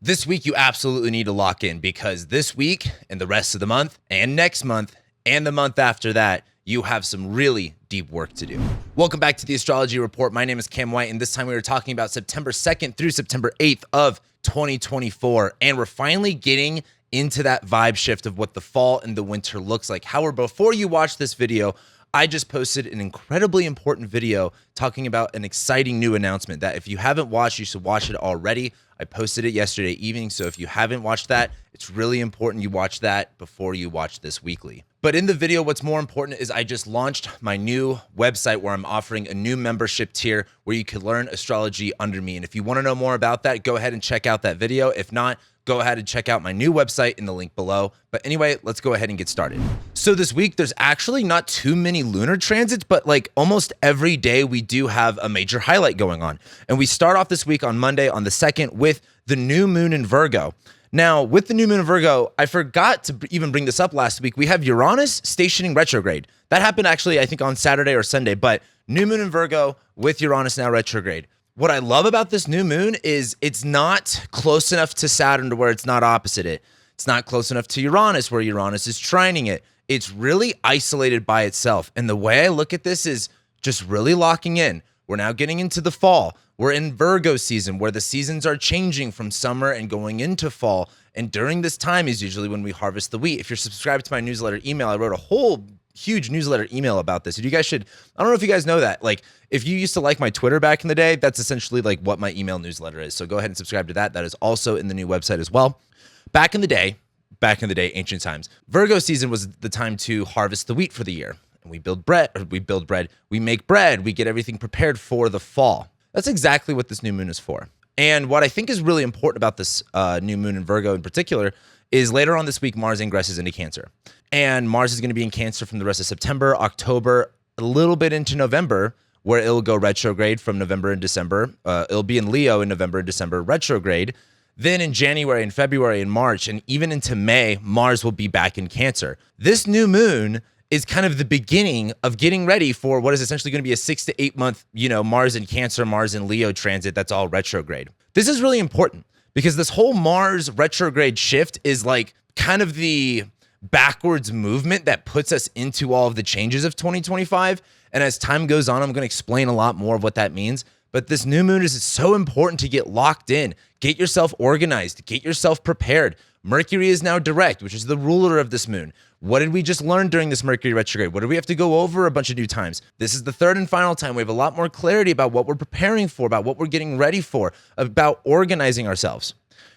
This week, you absolutely need to lock in because this week and the rest of the month and next month and the month after that, you have some really deep work to do. Welcome back to the Astrology Report. My name is Cam White, and this time we were talking about September 2nd through September 8th of 2024. And we're finally getting into that vibe shift of what the fall and the winter looks like. However, before you watch this video, I just posted an incredibly important video talking about an exciting new announcement that if you haven't watched, you should watch it already. I posted it yesterday evening, so if you haven't watched that, it's really important you watch that before you watch this weekly. But in the video, what's more important is I just launched my new website where I'm offering a new membership tier where you can learn astrology under me. And if you want to know more about that, go ahead and check out that video. If not, go ahead and check out my new website in the link below. But anyway, let's go ahead and get started. So this week, there's actually not too many lunar transits, but like almost every day we do have a major highlight going on. And we start off this week on Monday on the 2nd with the new moon in Virgo. Now, with the new moon in Virgo, I forgot to even bring this up last week. We have Uranus stationing retrograde. That happened actually, I think, on Saturday or Sunday, but new moon in Virgo with Uranus now retrograde. What I love about this new moon is it's not close enough to Saturn to where it's not opposite it. It's not close enough to Uranus where Uranus is trining it. It's really isolated by itself. And the way I look at this is just really locking in. We're now getting into the fall. We're in Virgo season where the seasons are changing from summer and going into fall. And during this time is usually when we harvest the wheat. If you're subscribed to my newsletter email, I wrote a whole huge newsletter email about this. And you guys should, I don't know if you guys know that. Like if you used to like my Twitter back in the day, that's essentially like what my email newsletter is. So go ahead and subscribe to that. That is also in the new website as well. Back in the day, ancient times, Virgo season was the time to harvest the wheat for the year. And we make bread, we get everything prepared for the fall. That's exactly what this new moon is for. And what I think is really important about this new moon in Virgo in particular is later on this week, Mars ingresses into Cancer. And Mars is going to be in Cancer from the rest of September, October, a little bit into November, where it'll go retrograde from November and December. It'll be in Leo in November and December, retrograde. Then in January and February and March, and even into May, Mars will be back in Cancer. This new moon is kind of the beginning of getting ready for what is essentially going to be a 6 to 8 month, Mars in Cancer, Mars in Leo transit that's all retrograde. This is really important because this whole Mars retrograde shift is like kind of the backwards movement that puts us into all of the changes of 2025. And as time goes on, I'm going to explain a lot more of what that means. But this new moon is so important to get locked in, get yourself organized, get yourself prepared. Mercury is now direct, which is the ruler of this moon. What did we just learn during this Mercury retrograde? What do we have to go over a bunch of new times? This is the third and final time. We have a lot more clarity about what we're preparing for, about what we're getting ready for, about organizing ourselves.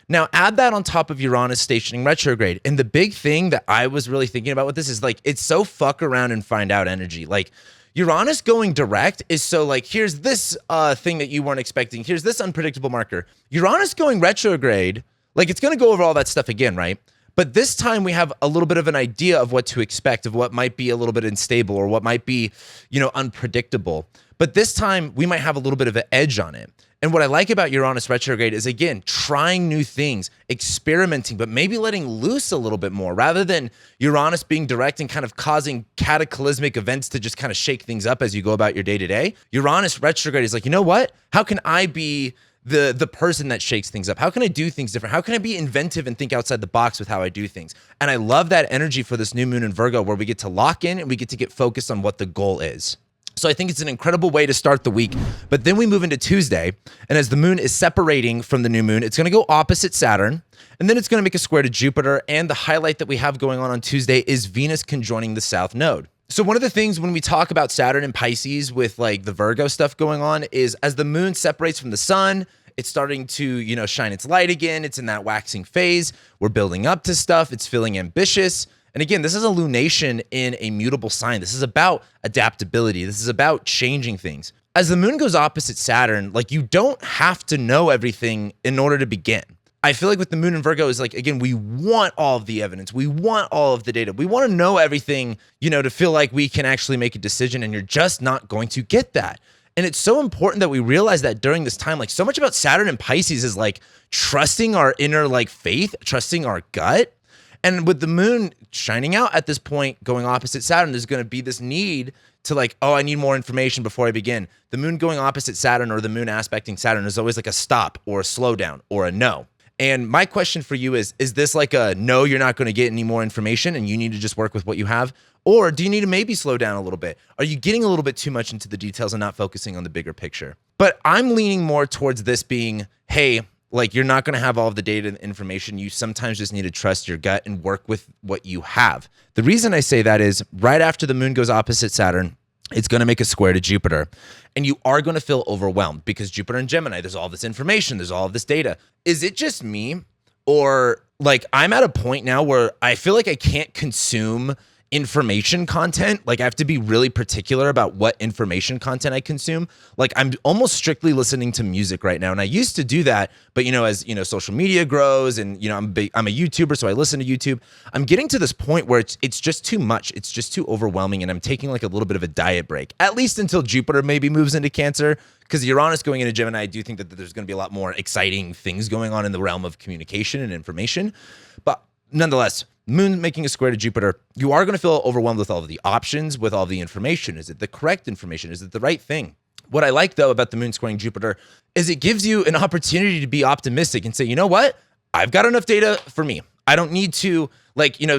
Now, add that on top of Uranus stationing retrograde. And the big thing that I was really thinking about with this is like, it's so fuck around and find out energy. Like Uranus going direct is so like, here's this thing that you weren't expecting. Here's this unpredictable marker. Uranus going retrograde, like it's going to go over all that stuff again, right? But this time we have a little bit of an idea of what to expect, of what might be a little bit unstable or what might be, unpredictable. But this time we might have a little bit of an edge on it. And what I like about Uranus retrograde is, again, trying new things, experimenting, but maybe letting loose a little bit more rather than Uranus being direct and kind of causing cataclysmic events to just kind of shake things up as you go about your day to day. Uranus retrograde is like, you know what? How can I be the person that shakes things up? How can I do things different? How can I be inventive and think outside the box with how I do things? And I love that energy for this new moon in Virgo where we get to lock in and we get to get focused on what the goal is. So I think it's an incredible way to start the week. But then we move into Tuesday, and as the moon is separating from the new moon, it's going to go opposite Saturn, and then it's going to make a square to Jupiter, and the highlight that we have going on Tuesday is Venus conjoining the South Node. So one of the things when we talk about Saturn and Pisces with like the Virgo stuff going on is as the moon separates from the sun, it's starting to, shine its light again. It's in that waxing phase. We're building up to stuff. It's feeling ambitious. And again, this is a lunation in a mutable sign. This is about adaptability. This is about changing things. As the moon goes opposite Saturn, like you don't have to know everything in order to begin. I feel like with the moon in Virgo is like, again, we want all of the evidence. We want all of the data. We want to know everything, to feel like we can actually make a decision, and you're just not going to get that. And it's so important that we realize that during this time, like so much about Saturn and Pisces is like trusting our inner like faith, trusting our gut. And with the moon shining out at this point, going opposite Saturn, there's going to be this need to like, oh, I need more information before I begin. The moon going opposite Saturn or the moon aspecting Saturn is always like a stop or a slowdown or a no. And my question for you is this like a no, you're not going to get any more information and you need to just work with what you have? Or do you need to maybe slow down a little bit? Are you getting a little bit too much into the details and not focusing on the bigger picture? But I'm leaning more towards this being, hey, like you're not going to have all of the data and information. You sometimes just need to trust your gut and work with what you have. The reason I say that is right after the moon goes opposite Saturn, it's going to make a square to Jupiter. And you are going to feel overwhelmed because Jupiter and Gemini, there's all this information, there's all of this data. Is it just me? Or like I'm at a point now where I feel like I can't consume information content. Like I have to be really particular about what information content I consume. Like I'm almost strictly listening to music right now. And I used to do that, but as social media grows and I'm a YouTuber, so I listen to YouTube. I'm getting to this point where it's just too much. It's just too overwhelming. And I'm taking like a little bit of a diet break, at least until Jupiter maybe moves into Cancer. Because Uranus going into Gemini, I do think that there's going to be a lot more exciting things going on in the realm of communication and information. But nonetheless, Moon making a square to Jupiter, you are going to feel overwhelmed with all of the options, with all the information. Is it the correct information? Is it the right thing? What I like, though, about the moon squaring Jupiter is it gives you an opportunity to be optimistic and say, you know what? I've got enough data for me. I don't need to,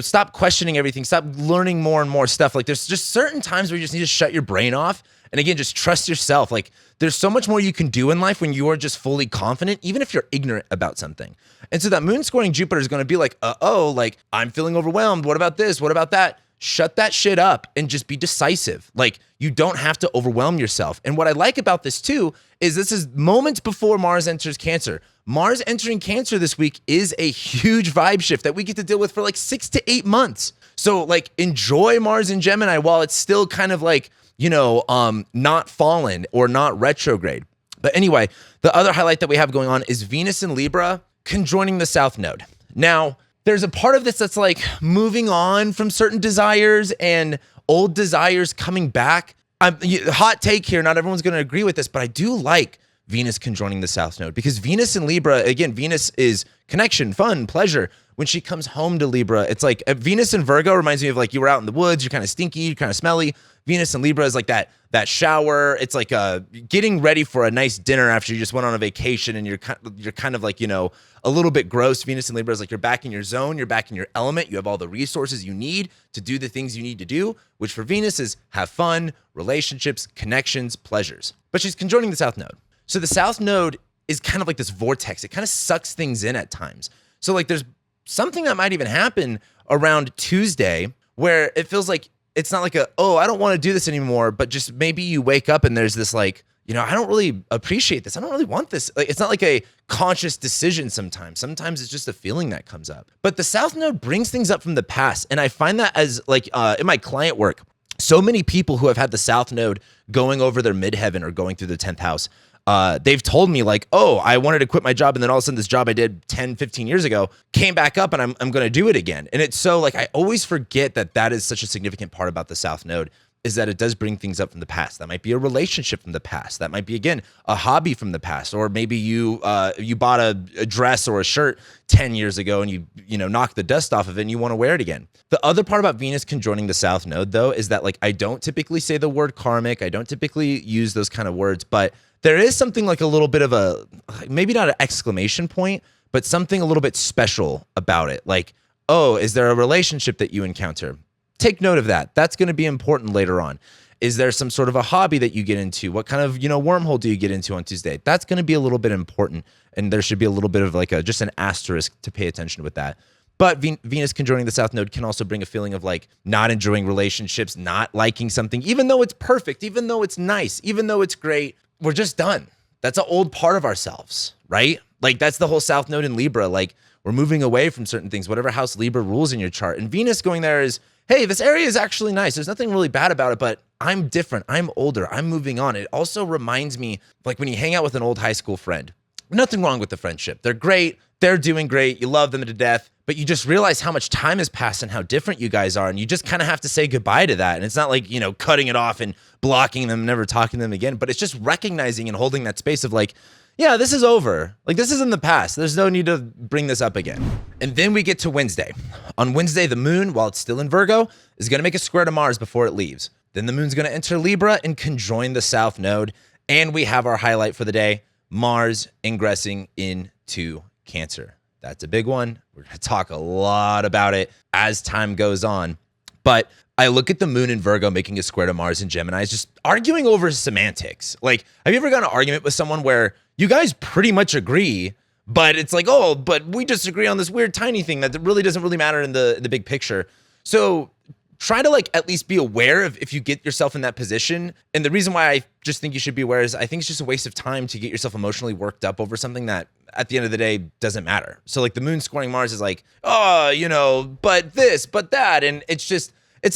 stop questioning everything. Stop learning more and more stuff. Like, there's just certain times where you just need to shut your brain off. And again, just trust yourself. Like, there's so much more you can do in life when you are just fully confident, even if you're ignorant about something. And so that moon squaring Jupiter is going to be like, I'm feeling overwhelmed. What about this? What about that? Shut that shit up and just be decisive. Like, you don't have to overwhelm yourself. And what I like about this too is this is moments before Mars enters Cancer. Mars entering Cancer this week is a huge vibe shift that we get to deal with for like 6 to 8 months. So enjoy Mars in Gemini while it's still kind of not fallen or not retrograde. But anyway, the other highlight that we have going on is Venus in Libra conjoining the South Node. Now, there's a part of this that's like moving on from certain desires and old desires coming back. Hot take here, not everyone's going to agree with this, but I do like Venus conjoining the South Node because Venus in Libra, again, Venus is connection, fun, pleasure. When she comes home to Libra, it's like Venus in Virgo reminds me of you were out in the woods, you're kind of stinky, you're kind of smelly. Venus in Libra is like that shower. It's like getting ready for a nice dinner after you just went on a vacation and you're kind of a little bit gross. Venus in Libra is like you're back in your zone, you're back in your element, you have all the resources you need to do the things you need to do, which for Venus is have fun, relationships, connections, pleasures. But she's conjoining the South Node. So the South Node is kind of like this vortex. It kind of sucks things in at times. So there's something that might even happen around Tuesday where it feels like it's not like I don't want to do this anymore, but just maybe you wake up and there's this I don't really appreciate this. I don't really want this. It's not like a conscious decision sometimes. Sometimes it's just a feeling that comes up. But the South Node brings things up from the past. And I find that as in my client work, so many people who have had the South Node going over their midheaven or going through the 10th house, they've told me I wanted to quit my job and then all of a sudden this job I did 10, 15 years ago came back up and I'm going to do it again. And it's so I always forget that is such a significant part about the South Node is that it does bring things up from the past. That might be a relationship from the past. That might be, again, a hobby from the past. Or maybe you bought a dress or a shirt 10 years ago and you knocked the dust off of it and you want to wear it again. The other part about Venus conjoining the South Node, though, is that I don't typically say the word karmic. I don't typically use those kind of words, but there is something a little bit of a, maybe not an exclamation point, but something a little bit special about it. Is there a relationship that you encounter? Take note of that. That's going to be important later on. Is there some sort of a hobby that you get into? What kind of, wormhole do you get into on Tuesday? That's going to be a little bit important. And there should be a little bit of just an asterisk to pay attention with that. But Venus conjoining the South Node can also bring a feeling of not enjoying relationships, not liking something, even though it's perfect, even though it's nice, even though it's great. We're just done. That's an old part of ourselves, right? That's the whole South Node in Libra. We're moving away from certain things, whatever house Libra rules in your chart. And Venus going there is, hey, this area is actually nice. There's nothing really bad about it, but I'm different. I'm older. I'm moving on. It also reminds me, when you hang out with an old high school friend, nothing wrong with the friendship. They're great. They're doing great. You love them to death, but you just realize how much time has passed and how different you guys are. And you just kind of have to say goodbye to that. And it's not cutting it off and blocking them, never talking to them again, but it's just recognizing and holding that space of yeah, this is over. This is in the past. There's no need to bring this up again. And then we get to Wednesday. On Wednesday, the moon, while it's still in Virgo, is going to make a square to Mars before it leaves. Then the moon's going to enter Libra and conjoin the South Node. And we have our highlight for the day, Mars ingressing into Cancer. That's a big one. We're going to talk a lot about it as time goes on. But I look at the moon in Virgo making a square to Mars in Gemini, is just arguing over semantics. Like, have you ever got in an argument with someone where you guys pretty much agree, but it's like, oh, but we disagree on this weird tiny thing that really doesn't really matter in the big picture. So try to like at least be aware of if you get yourself in that position. And the reason why I just think you should be aware is I think it's just a waste of time to get yourself emotionally worked up over something that at the end of the day doesn't matter. So like the moon squaring Mars is like, oh, you know, but this, but that. And it's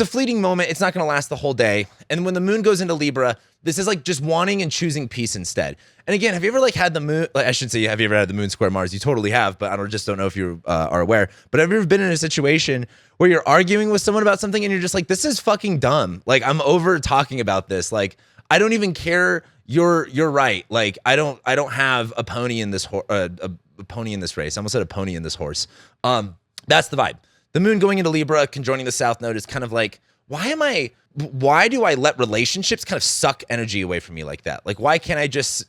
a fleeting moment. It's not going to last the whole day. And when the moon goes into Libra, this is like just wanting and choosing peace instead. And again, have you ever like had the moon, like I shouldn't say have you ever had the moon square Mars? You totally have, but just don't know if you are aware. But have you ever been in a situation where you're arguing with someone about something and you're just like, this is fucking dumb. Like I'm over talking about this. Like I don't even care. You're right. Like I don't have a pony in this a pony in this race. I almost said a pony in this horse. That's the vibe. The moon going into Libra, conjoining the South Node is kind of like, why do I let relationships kind of suck energy away from me like that? Like, why can't I just,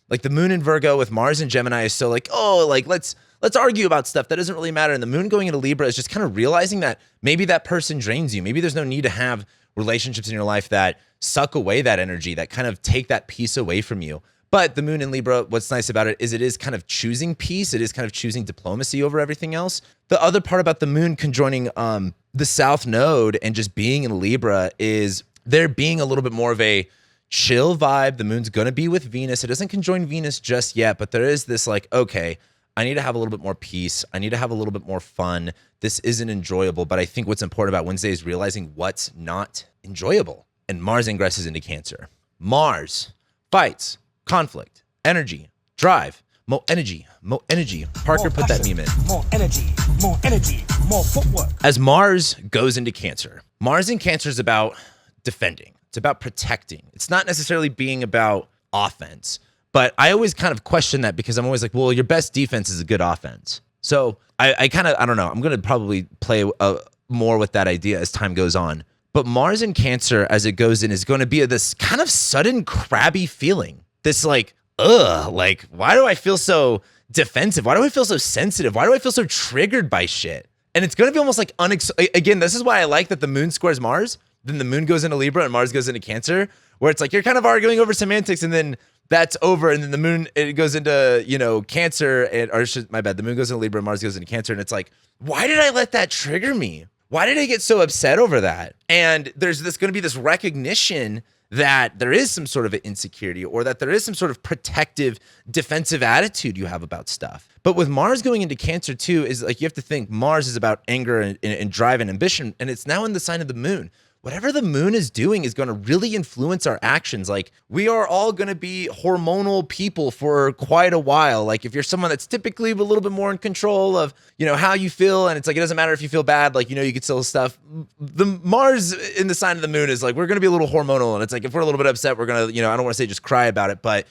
like the moon in Virgo with Mars and Gemini is so like, oh, like let's argue about stuff that doesn't really matter. And the moon going into Libra is just kind of realizing that maybe that person drains you. Maybe there's no need to have relationships in your life that suck away that energy, that kind of take that peace away from you. But the moon in Libra, what's nice about it is kind of choosing peace. It is kind of choosing diplomacy over everything else. The other part about the moon conjoining the South Node and just being in Libra is there being a little bit more of a chill vibe. The moon's going to be with Venus. It doesn't conjoin Venus just yet, but there is this like, okay, I need to have a little bit more peace. I need to have a little bit more fun. This isn't enjoyable, but I think what's important about Wednesday is realizing what's not enjoyable. And Mars ingresses into Cancer. Mars fights, conflict, energy, drive, more energy, more energy. Parker, put that meme in. More energy, more footwork. As Mars goes into Cancer, Mars in Cancer is about defending. It's about protecting. It's not necessarily being about offense. But I always kind of question that because I'm always like, well, your best defense is a good offense. So I don't know. I'm going to probably play more with that idea as time goes on. But Mars in Cancer, as it goes in, is going to be this kind of sudden crabby feeling. This like, like, why do I feel so defensive? Why do I feel so sensitive? Why do I feel so triggered by shit? And it's going to be almost like, again, this is why I like that the moon squares Mars. Then the moon goes into Libra and Mars goes into Cancer, where it's like you're kind of arguing over semantics and then that's over. And then the moon, it goes into, Cancer, the moon goes into Libra and Mars goes into Cancer. And it's like, why did I let that trigger me? Why did I get so upset over that? And there's going to be this recognition that there is some sort of an insecurity or that there is some sort of protective, defensive attitude you have about stuff. But with Mars going into Cancer too, is like you have to think Mars is about anger and drive and ambition, and it's now in the sign of the moon. Whatever the moon is doing is going to really influence our actions. Like we are all going to be hormonal people for quite a while. Like if you're someone that's typically a little bit more in control of, how you feel. And it's like, it doesn't matter if you feel bad, like, you can still stuff. The Mars in the sign of the moon is like, we're going to be a little hormonal. And it's like, if we're a little bit upset, we're going to, I don't want to say just cry about it, but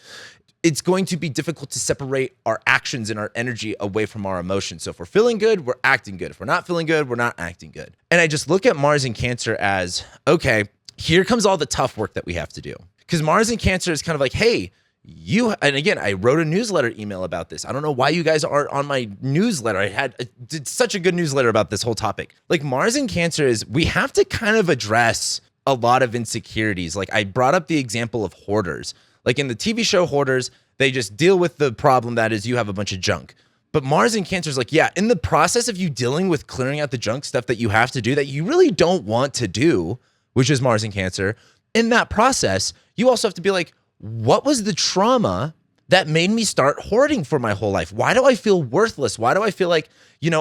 it's going to be difficult to separate our actions and our energy away from our emotions. So if we're feeling good, we're acting good. If we're not feeling good, we're not acting good. And I just look at Mars in Cancer as, okay, here comes all the tough work that we have to do. Because Mars in Cancer is kind of like, hey, and again, I wrote a newsletter email about this. I don't know why you guys aren't on my newsletter. I did such a good newsletter about this whole topic. Like Mars in Cancer is, we have to kind of address a lot of insecurities. Like I brought up the example of hoarders. Like in the TV show Hoarders, they just deal with the problem that is you have a bunch of junk. But Mars in Cancer is like, yeah, in the process of you dealing with clearing out the junk stuff that you have to do that you really don't want to do, which is Mars in Cancer, in that process, you also have to be like, what was the trauma that made me start hoarding for my whole life? Why do I feel worthless? Why do I feel like,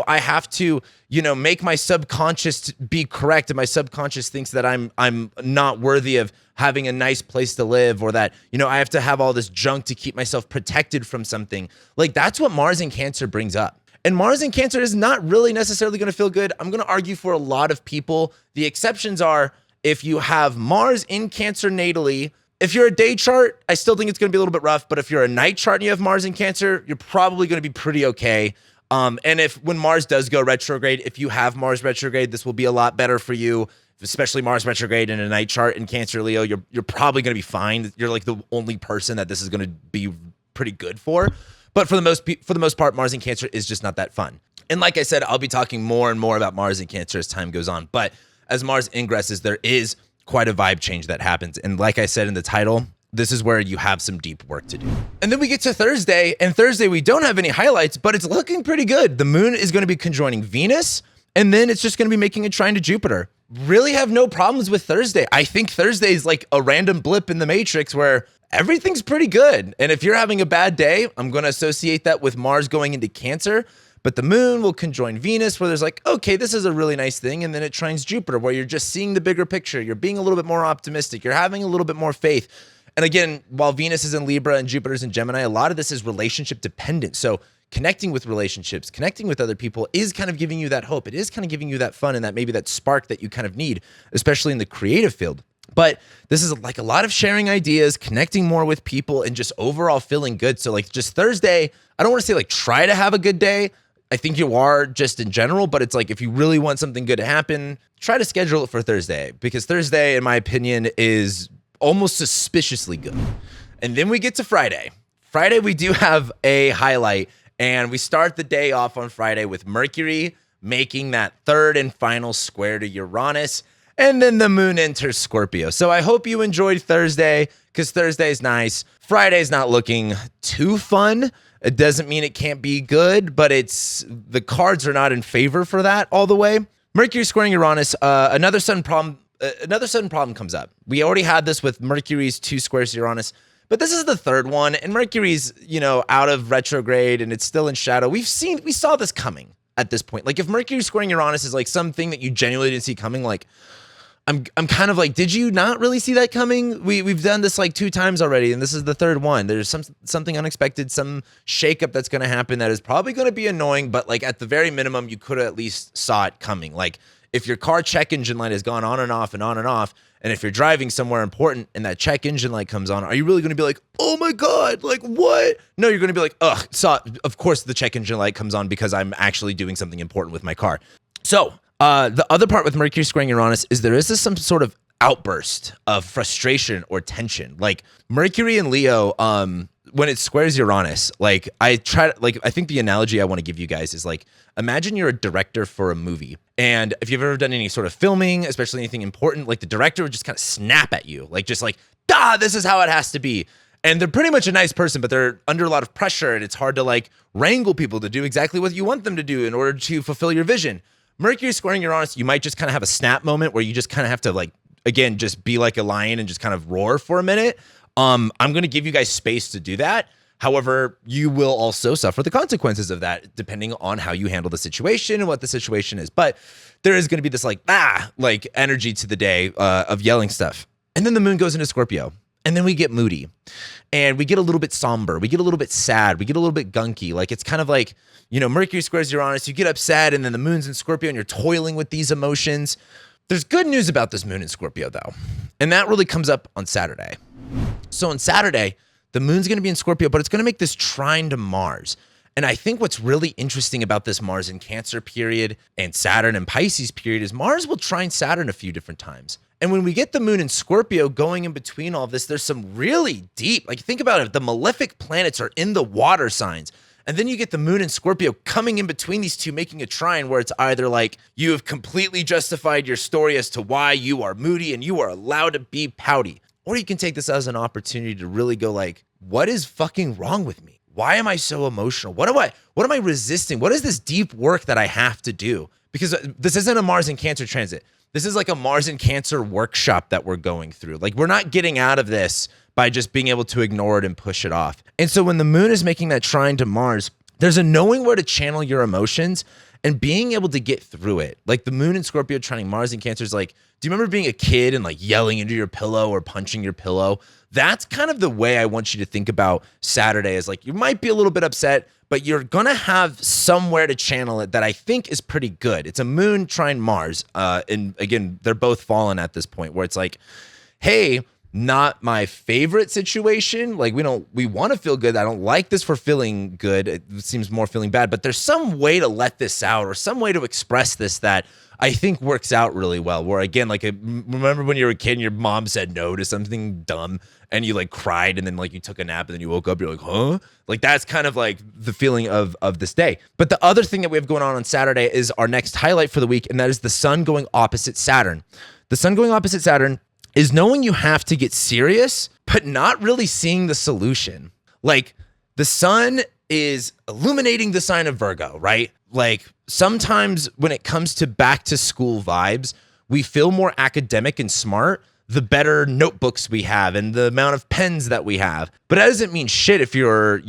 I have to, make my subconscious be correct, and my subconscious thinks that I'm not worthy of having a nice place to live, or that, I have to have all this junk to keep myself protected from something. Like that's what Mars in Cancer brings up. And Mars in Cancer is not really necessarily going to feel good. I'm going to argue for a lot of people. The exceptions are if you have Mars in Cancer natally. If you're a day chart, I still think it's going to be a little bit rough. But if you're a night chart and you have Mars in Cancer, you're probably going to be pretty okay. And when Mars does go retrograde, if you have Mars retrograde, this will be a lot better for you, especially Mars retrograde in a night chart in Cancer, Leo. You're probably going to be fine. You're like the only person that this is going to be pretty good for. But for the most part, Mars in Cancer is just not that fun. And like I said, I'll be talking more and more about Mars in Cancer as time goes on. But as Mars ingresses, there is quite a vibe change that happens. And like I said in the title, this is where you have some deep work to do. And then we get to Thursday, and Thursday we don't have any highlights, but it's looking pretty good. The moon is going to be conjoining Venus, and then it's just going to be making a trine to Jupiter. Really have no problems with Thursday. I think Thursday is like a random blip in the matrix where everything's pretty good. And if you're having a bad day, I'm going to associate that with Mars going into Cancer. But the moon will conjoin Venus where there's like, okay, this is a really nice thing. And then it trines Jupiter where you're just seeing the bigger picture. You're being a little bit more optimistic. You're having a little bit more faith. And again, while Venus is in Libra and Jupiter's in Gemini, a lot of this is relationship dependent. So connecting with relationships, connecting with other people is kind of giving you that hope. It is kind of giving you that fun and that maybe that spark that you kind of need, especially in the creative field. But this is like a lot of sharing ideas, connecting more with people, and just overall feeling good. So like just Thursday, I don't want to say like try to have a good day. I think you are just in general, but it's like if you really want something good to happen, try to schedule it for Thursday, because Thursday, in my opinion, is almost suspiciously good. And then we get to Friday. Friday, we do have a highlight, and we start the day off on Friday with Mercury making that third and final square to Uranus, and then the moon enters Scorpio. So I hope you enjoyed Thursday, because Thursday is nice. Friday's not looking too fun. It doesn't mean it can't be good, but the cards are not in favor for that all the way. Mercury squaring Uranus, another sudden problem comes up. We already had this with Mercury's 2 squares to Uranus, but this is the third one, and Mercury's, out of retrograde and it's still in shadow. We saw this coming at this point. Like if Mercury squaring Uranus is like something that you genuinely didn't see coming, like I'm kind of like, did you not really see that coming? We've done this like 2 times already, and this is the third one. There's something unexpected, some shakeup that's going to happen that is probably going to be annoying, but like at the very minimum, you could have at least saw it coming. Like if your car check engine light has gone on and off and on and off, and if you're driving somewhere important and that check engine light comes on, are you really going to be like, oh my God, like what? No, you're going to be like, ugh, of course the check engine light comes on because I'm actually doing something important with my car. So the other part with Mercury squaring Uranus is there is some sort of outburst of frustration or tension. Like Mercury and Leo, when it squares Uranus, like I think the analogy I want to give you guys is like, imagine you're a director for a movie. And if you've ever done any sort of filming, especially anything important, like the director would just kind of snap at you, like just like, this is how it has to be. And they're pretty much a nice person, but they're under a lot of pressure, and it's hard to like wrangle people to do exactly what you want them to do in order to fulfill your vision. Mercury squaring Uranus, you might just kind of have a snap moment where you just kind of have to like, again, just be like a lion and just kind of roar for a minute. I'm going to give you guys space to do that. However, you will also suffer the consequences of that depending on how you handle the situation and what the situation is. But there is going to be this like energy to the day of yelling stuff. And then the moon goes into Scorpio. And then we get moody and we get a little bit somber. We get a little bit sad. We get a little bit gunky. Like it's kind of like, Mercury squares Uranus, you get upset, and then the moon's in Scorpio and you're toiling with these emotions. There's good news about this moon in Scorpio though. And that really comes up on Saturday. So on Saturday, the moon's going to be in Scorpio, but it's going to make this trine to Mars. And I think what's really interesting about this Mars in Cancer period and Saturn and Pisces period is Mars will trine Saturn a few different times. And when we get the moon in Scorpio going in between all this, there's some really deep, like think about it, the malefic planets are in the water signs. And then you get the moon in Scorpio coming in between these two, making a trine where it's either like you have completely justified your story as to why you are moody and you are allowed to be pouty. Or you can take this as an opportunity to really go like, what is fucking wrong with me? Why am I so emotional? What am I resisting? What is this deep work that I have to do? Because this isn't a Mars in Cancer transit. This is like a Mars in Cancer workshop that we're going through. Like we're not getting out of this by just being able to ignore it and push it off. And so when the moon is making that trine to Mars, there's a knowing where to channel your emotions and being able to get through it. Like the moon in Scorpio trining Mars in Cancer is like, do you remember being a kid and like yelling into your pillow or punching your pillow? That's kind of the way I want you to think about Saturday is like, you might be a little bit upset, but you're going to have somewhere to channel it that I think is pretty good. It's a moon trine Mars. And again, they're both fallen at this point where it's like, hey, not my favorite situation. Like we want to feel good. I don't like this for feeling good. It seems more feeling bad, but there's some way to let this out or some way to express this that I think works out really well. Where again, like remember when you were a kid and your mom said no to something dumb and you like cried and then like you took a nap and then you woke up, you're like, huh? Like that's kind of like the feeling of this day. But the other thing that we have going on Saturday is our next highlight for the week, and that is the sun going opposite Saturn. The sun going opposite Saturn is knowing you have to get serious, but not really seeing the solution. Like the sun is illuminating the sign of Virgo, right? Like sometimes when it comes to back to school vibes, we feel more academic and smart the better notebooks we have and the amount of pens that we have. But that doesn't mean shit if you're,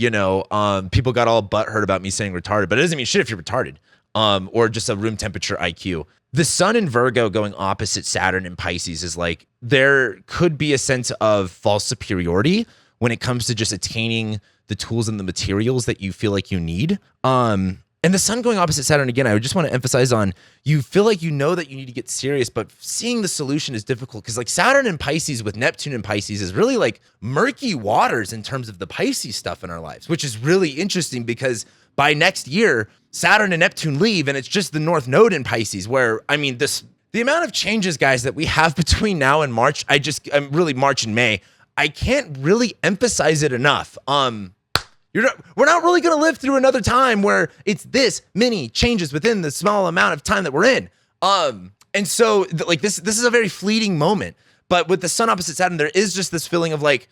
people got all butthurt about me saying retarded, but it doesn't mean shit if you're retarded or just a room temperature IQ. The sun in Virgo going opposite Saturn in Pisces is like, there could be a sense of false superiority when it comes to just attaining the tools and the materials that you feel like you need. And the sun going opposite Saturn, again, I would just want to emphasize on, you feel like you know that you need to get serious, but seeing the solution is difficult because like Saturn in Pisces with Neptune in Pisces is really like murky waters in terms of the Pisces stuff in our lives, which is really interesting because by next year, Saturn and Neptune leave and it's just the North Node in Pisces where, I mean, the amount of changes, guys, that we have between now and March, I'm really March and May, I can't really emphasize it enough. We're not really going to live through another time where it's this many changes within the small amount of time that we're in. And so like this is a very fleeting moment, but with the sun opposite Saturn, there is just this feeling of like,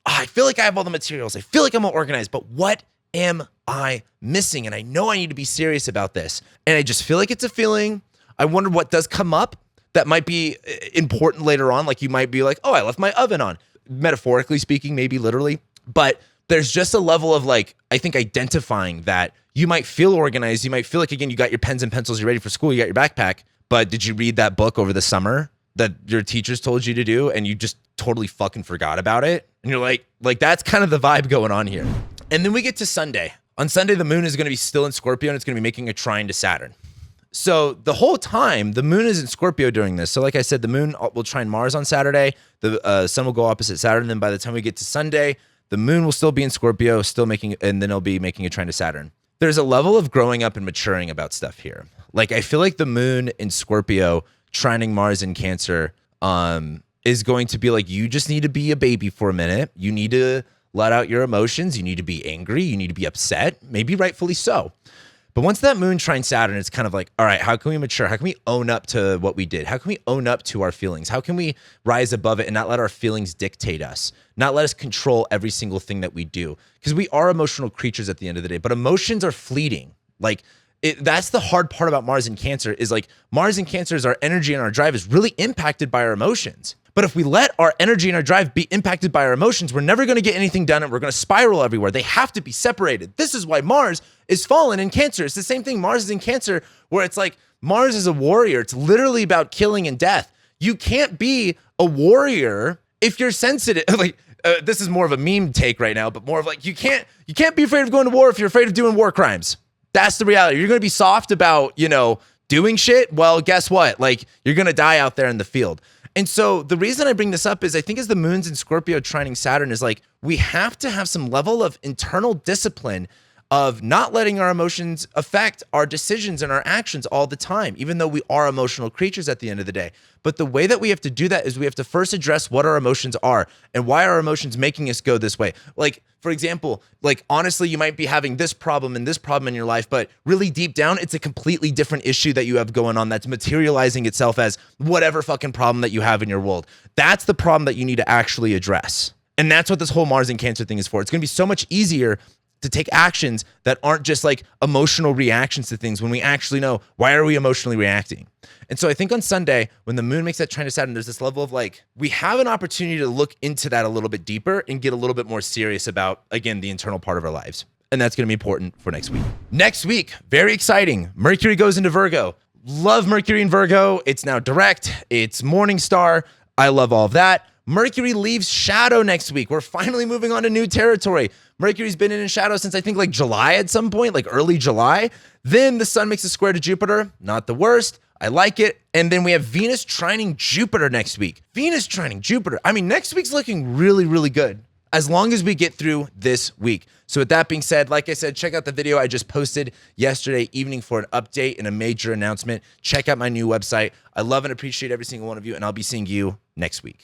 I feel like I have all the materials. I feel like I'm all organized, but what am I missing? And I know I need to be serious about this. And I just feel like it's a feeling. I wonder what does come up that might be important later on. Like you might be like, oh, I left my oven on, metaphorically speaking, maybe literally, but there's just a level of like, I think identifying that you might feel organized. You might feel like, again, you got your pens and pencils, you're ready for school, you got your backpack, but did you read that book over the summer that your teachers told you to do and you just totally fucking forgot about it? And you're like that's kind of the vibe going on here. And then we get to Sunday. On Sunday, the moon is going to be still in Scorpio and it's going to be making a trine to Saturn. So the whole time, the moon is in Scorpio during this. So like I said, the moon will trine Mars on Saturday. The sun will go opposite Saturn. Then by the time we get to Sunday, the moon will still be in Scorpio, and then it'll be making a trine to Saturn. There's a level of growing up and maturing about stuff here. Like I feel like the moon in Scorpio trining Mars in Cancer is going to be like, you just need to be a baby for a minute. You need to let out your emotions. You need to be angry. You need to be upset, maybe rightfully so. But once that moon trines Saturn, it's kind of like, all right, how can we mature? How can we own up to what we did? How can we own up to our feelings? How can we rise above it and not let our feelings dictate us? Not let us control every single thing that we do? Because we are emotional creatures at the end of the day, but emotions are fleeting. Like that's the hard part about Mars in Cancer is like Mars in Cancer is our energy and our drive is really impacted by our emotions. But if we let our energy and our drive be impacted by our emotions, we're never going to get anything done and we're going to spiral everywhere. They have to be separated. This is why Mars is fallen in Cancer. It's the same thing. Mars is in Cancer where it's like Mars is a warrior. It's literally about killing and death. You can't be a warrior if you're sensitive. Like this is more of a meme take right now, but more of like you can't be afraid of going to war if you're afraid of doing war crimes. That's the reality. You're going to be soft about, doing shit. Well, guess what? Like you're going to die out there in the field. And so the reason I bring this up is I think as the moon's in Scorpio trining Saturn is like, we have to have some level of internal discipline of not letting our emotions affect our decisions and our actions all the time, even though we are emotional creatures at the end of the day. But the way that we have to do that is we have to first address what our emotions are and why are our emotions making us go this way. Like, for example, like honestly, you might be having this problem and this problem in your life, but really deep down, it's a completely different issue that you have going on that's materializing itself as whatever fucking problem that you have in your world. That's the problem that you need to actually address. And that's what this whole Mars and Cancer thing is for. It's going to be so much easier to take actions that aren't just like emotional reactions to things when we actually know why are we emotionally reacting. And so I think on Sunday, when the moon makes that trine to Saturn, there's this level of like, we have an opportunity to look into that a little bit deeper and get a little bit more serious about, again, the internal part of our lives. And that's going to be important for next week. Next week, very exciting. Mercury goes into Virgo. Love Mercury in Virgo. It's now direct. It's morning star. I love all of that. Mercury leaves shadow next week. We're finally moving on to new territory. Mercury's been in shadow since I think like July at some point, like early July. Then the sun makes a square to Jupiter. Not the worst. I like it. And then we have Venus trining Jupiter next week. Venus trining Jupiter. I mean, next week's looking really, really good as long as we get through this week. So with that being said, like I said, check out the video I just posted yesterday evening for an update and a major announcement. Check out my new website. I love and appreciate every single one of you, and I'll be seeing you next week.